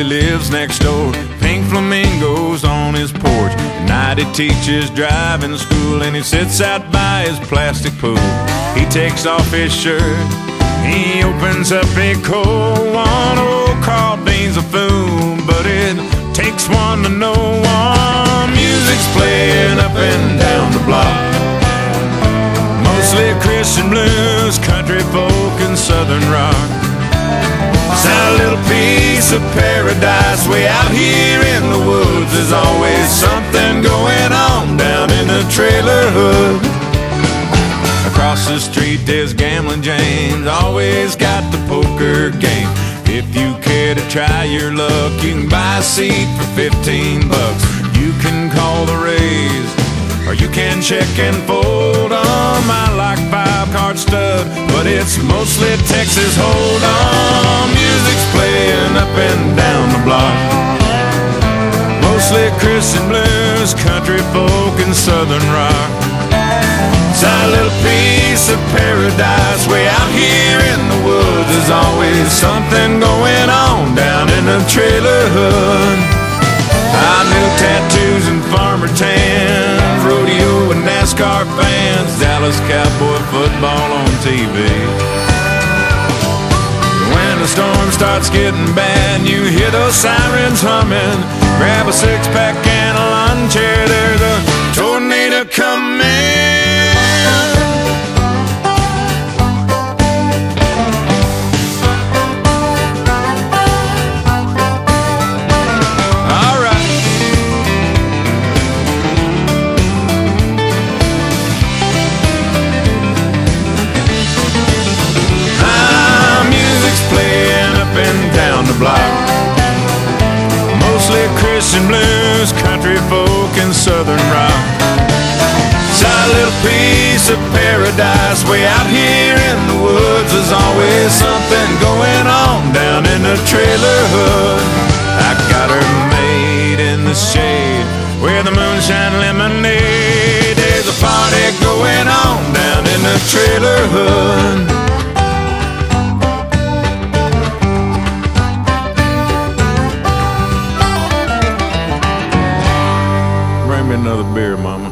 Willie lives next door. Pink flamingos on his porch. At night he teaches driving school, and he sits out by his plastic pool. He takes off his shirt, he opens up a cold one. Oh, Carl Dean's a fool, but it takes one to know one. Music's playing up and down the block, mostly Christian blues, country folk, and southern rock. It's a little piece of paradise way out here in the woods. There's always something going on down in the trailer hood. Across the street there's Gambling James, always got the poker game. If you care to try your luck, you can buy a seat for 15 bucks. You can call the Rays, or you can check and fold on. I like 5-card stud, but it's mostly Texas Hold'em. Music's playing up and down the block, mostly Christian blues, country folk, and southern rock. It's a little piece of paradise way out here in the woods. There's always something going on down in the trailer hood. I knew tattoos and farmer tans, rodeo and NASCAR fans, Dallas Cowboy football on TV. When the storm starts getting bad, you hear those sirens humming. Grab a six-pack and a lawn chair, there's a tornado coming. Mostly Christian blues, country folk, and southern rock. It's a little piece of paradise way out here in the woods. There's always something going on down in the trailer hood. I got her made in the shade where the moonshine lemonade. There's a party going on down in the trailer hood. Bring me another beer, Mama.